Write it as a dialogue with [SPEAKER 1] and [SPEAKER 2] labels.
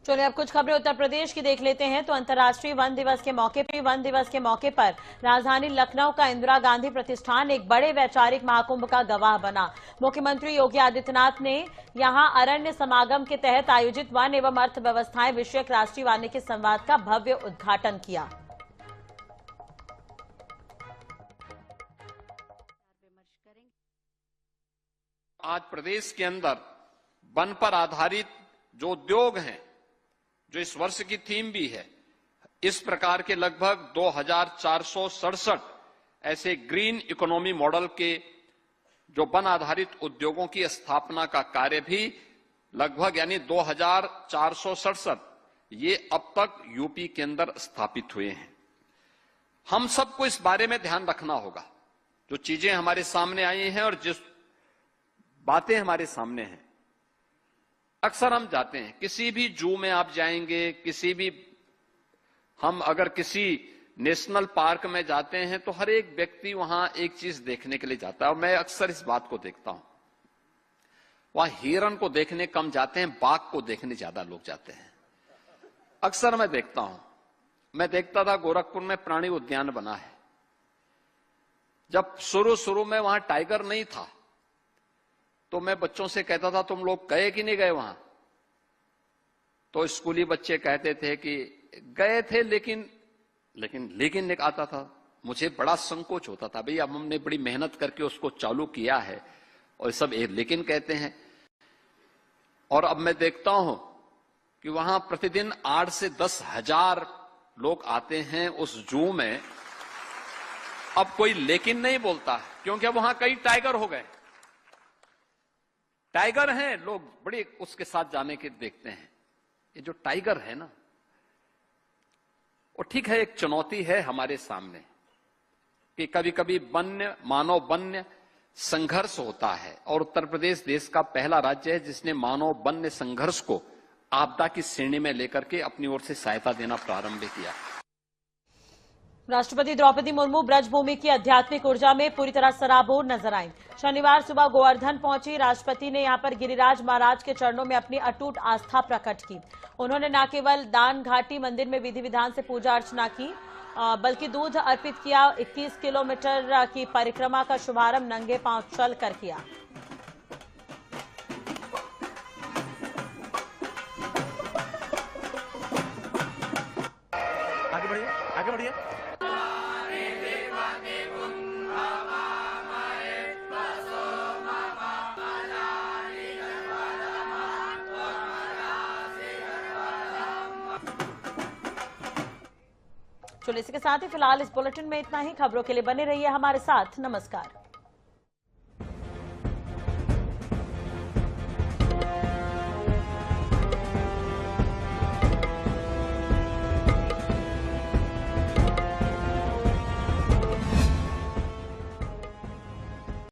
[SPEAKER 1] चलिए अब कुछ खबरें उत्तर प्रदेश की देख लेते हैं। तो अंतर्राष्ट्रीय वन दिवस के मौके पर राजधानी लखनऊ का इंदिरा गांधी प्रतिष्ठान एक बड़े वैचारिक महाकुंभ का गवाह बना। मुख्यमंत्री योगी आदित्यनाथ ने यहां अरण्य समागम के तहत आयोजित वन एवं अर्थव्यवस्थाएं विषयक राष्ट्रीय वानिकी संवाद का भव्य उद्घाटन किया।
[SPEAKER 2] आज प्रदेश के अंदर वन पर आधारित जो उद्योग हैं, जो इस वर्ष की थीम भी है, इस प्रकार के लगभग 2467 ऐसे ग्रीन इकोनॉमी मॉडल के जो वन आधारित उद्योगों की स्थापना का कार्य भी लगभग यानी 2467 ये अब तक यूपी के अंदर स्थापित हुए हैं। हम सबको इस बारे में ध्यान रखना होगा। जो चीजें हमारे सामने आई हैं और जिस बातें हमारे सामने हैं, अक्सर हम जाते हैं, किसी भी जू में आप जाएंगे, हम अगर किसी नेशनल पार्क में जाते हैं तो हर एक व्यक्ति वहां एक चीज देखने के लिए जाता है। और मैं अक्सर इस बात को देखता हूं, वहां हिरन को देखने कम जाते हैं, बाघ को देखने ज्यादा लोग जाते हैं। अक्सर मैं देखता था गोरखपुर में प्राणी उद्यान बना है। जब शुरू में वहां टाइगर नहीं था तो मैं बच्चों से कहता था, तुम लोग गए कि नहीं गए वहां? तो स्कूली बच्चे कहते थे कि गए थे, लेकिन आता था। मुझे बड़ा संकोच होता था, भाई अब हमने बड़ी मेहनत करके उसको चालू किया है और सब लेकिन कहते हैं। और अब मैं देखता हूं कि वहां प्रतिदिन 8 से 10 हजार लोग आते हैं उस जू में। अब कोई लेकिन नहीं बोलता है, क्योंकि अब वहां कई टाइगर हो गए। टाइगर हैं, लोग बड़े उसके साथ जाने के देखते हैं। ये जो टाइगर है ना, वो ठीक है, एक चुनौती है हमारे सामने कि कभी कभी मानव वन्य संघर्ष होता है। और उत्तर प्रदेश देश का पहला राज्य है जिसने मानव वन्य संघर्ष को आपदा की श्रेणी में लेकर के अपनी ओर से सहायता देना प्रारंभ किया।
[SPEAKER 1] राष्ट्रपति द्रौपदी मुर्मू ब्रजभूमि की आध्यात्मिक ऊर्जा में पूरी तरह सराबोर नजर आईं। शनिवार सुबह गोवर्धन पहुंची राष्ट्रपति ने यहां पर गिरिराज महाराज के चरणों में अपनी अटूट आस्था प्रकट की। उन्होंने न केवल दान घाटी मंदिर में विधि विधान से पूजा अर्चना की, बल्कि दूध अर्पित किया। 21 किलोमीटर की परिक्रमा का शुभारंभ नंगे पांव चल कर किया।
[SPEAKER 3] आगे बढ़िए।
[SPEAKER 1] चलिए इसी के साथ ही फिलहाल इस बुलेटिन में इतना ही। खबरों के लिए बने रहिए हमारे साथ। नमस्कार।